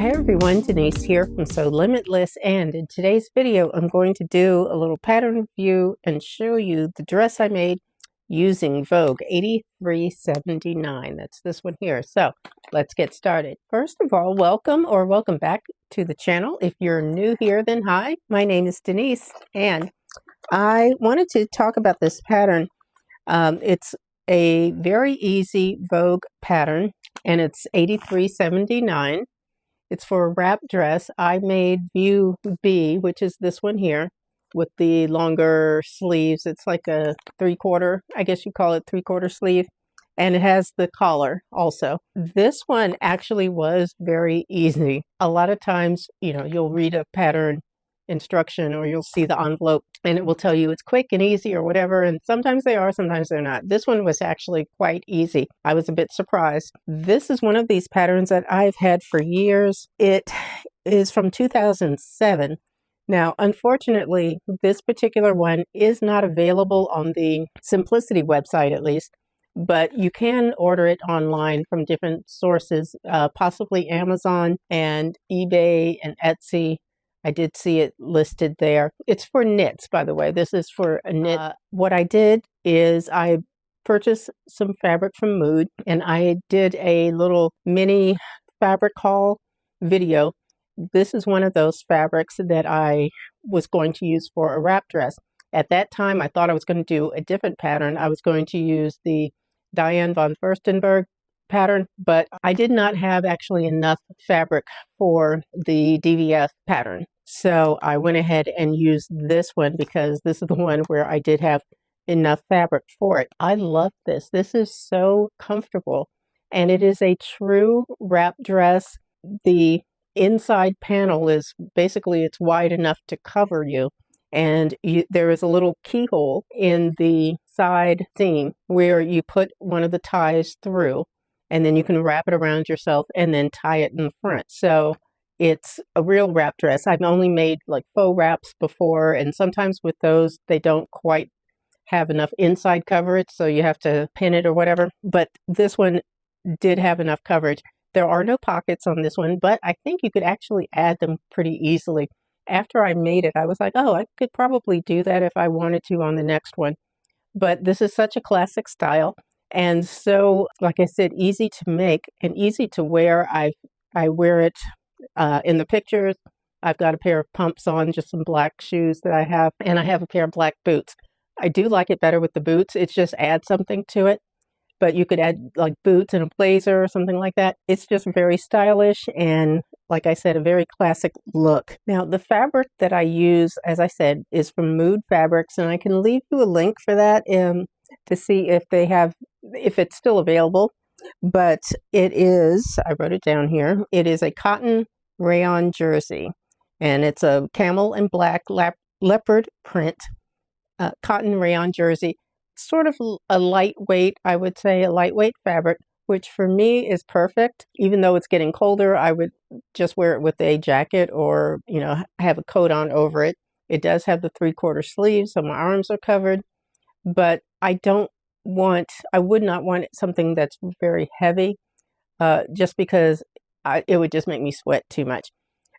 Hey everyone, Denise here from Sewlimitless, and in today's video I'm going to do a little pattern review and show you the dress I made using Vogue 8379. That's this one here. So let's get started. First of all, welcome back to the channel. If you're new here, then hi, my name is Denise, and I wanted to talk about this pattern. It's a very easy Vogue pattern, and it's 8379. It's for a wrap dress. I made view B, which is this one here, with the longer sleeves. It's like a 3/4, I guess you call it 3/4 sleeve, and it has the collar also. This one actually was very easy. A lot of times, you'll read a pattern instruction or you'll see the envelope and it will tell you it's quick and easy or whatever, and sometimes they are, sometimes they're not. This one was actually quite easy. I was a bit surprised. This is one of these patterns that I've had for years. It is from 2007. Now, unfortunately, this particular one is not available on the Simplicity website, at least, but you can order it online from different sources, possibly Amazon and eBay and Etsy. I did see it listed there. It's for knits, by the way. This is for a knit. What I did is I purchased some fabric from Mood, and I did a little mini fabric haul video. This is one of those fabrics that I was going to use for a wrap dress. At that time, I thought I was going to do a different pattern. I was going to use the Diane von Furstenberg pattern, but I did not have actually enough fabric for the DVF pattern. So I went ahead and used this one because this is the one where I did have enough fabric for it. I love this. This is so comfortable, and it is a true wrap dress. The inside panel is basically, it's wide enough to cover you, and there is a little keyhole in the side seam where you put one of the ties through, and then you can wrap it around yourself and then tie it in the front. So it's a real wrap dress. I've only made like faux wraps before, and sometimes with those, they don't quite have enough inside coverage, so you have to pin it or whatever. But this one did have enough coverage. There are no pockets on this one, but I think you could actually add them pretty easily. After I made it, I was like, oh, I could probably do that if I wanted to on the next one. But this is such a classic style. And so, like I said, easy to make and easy to wear. I wear it in the pictures. I've got a pair of pumps on, just some black shoes that I have, and I have a pair of black boots. I do like it better with the boots. It just adds something to it. But you could add like boots and a blazer or something like that. It's just very stylish and, like I said, a very classic look. Now, the fabric that I use, as I said, is from Mood Fabrics, and I can leave you a link for that to see if it's still available. But it is, I wrote it down here, it is a cotton rayon jersey, and it's a camel and black leopard print cotton rayon jersey. Sort of a lightweight, I would say, a lightweight fabric, which for me is perfect. Even though it's getting colder, I would just wear it with a jacket or, have a coat on over it. It does have the 3/4 sleeves, so my arms are covered, but I would not want something that's very heavy, just because it would just make me sweat too much.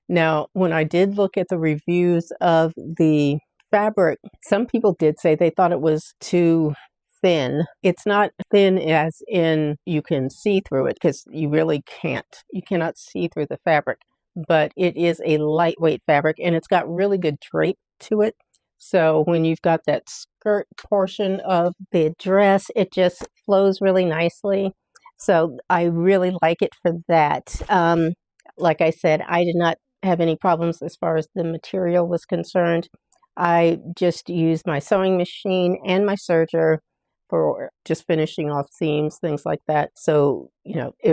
Now, when I did look at the reviews of the fabric, some people did say they thought it was too thin. It's not thin as in you can see through it, because you really can't. You cannot see through the fabric, but it is a lightweight fabric, and it's got really good drape to it. So when you've got that skirt portion of the dress, it just flows really nicely. So I really like it for that. Like I said, I did not have any problems as far as the material was concerned. I just used my sewing machine and my serger for just finishing off seams, things like that. So,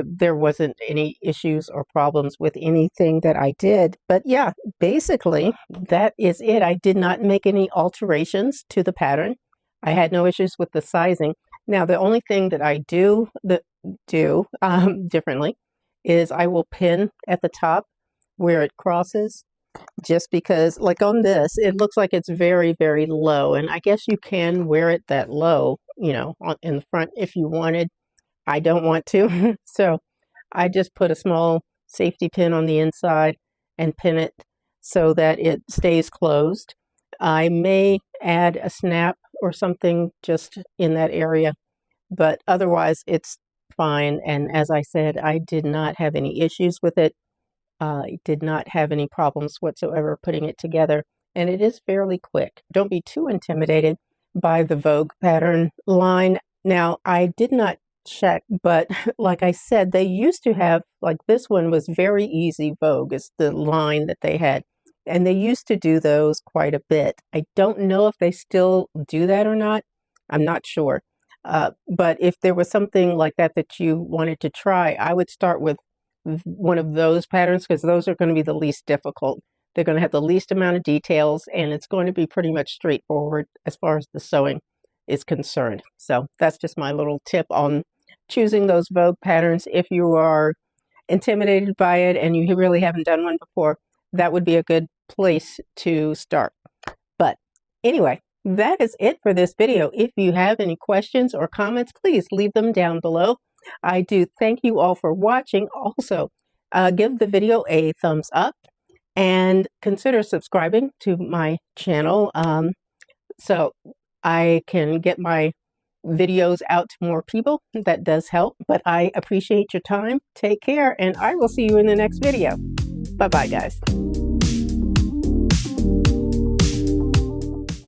there wasn't any issues or problems with anything that I did. But yeah, basically, that is it. I did not make any alterations to the pattern. I had no issues with the sizing. Now, the only thing that I do differently is I will pin at the top where it crosses, just because, like on this, it looks like it's very, very low. And I guess you can wear it that low, in the front if you wanted. I don't want to. So I just put a small safety pin on the inside and pin it so that it stays closed. I may add a snap or something just in that area, but otherwise it's fine. And as I said, I did not have any issues with it. I did not have any problems whatsoever putting it together, and it is fairly quick. Don't be too intimidated by the Vogue pattern line. Now, I did not check, but like I said, they used to have, like this one was very easy. Vogue is the line that they had, and they used to do those quite a bit. I don't know if they still do that or not. I'm not sure. But if there was something like that that you wanted to try, I would start with one of those patterns because those are going to be the least difficult. They're going to have the least amount of details, and it's going to be pretty much straightforward as far as the sewing is concerned. So that's just my little tip on choosing those Vogue patterns. If you are intimidated by it and you really haven't done one before, that would be a good place to start. But anyway, that is it for this video. If you have any questions or comments, please leave them down below. I do thank you all for watching. Also, give the video a thumbs up and consider subscribing to my channel so I can get my videos out to more people. That does help, but I appreciate your time. Take care, and I will see you in the next video. Bye-bye, guys.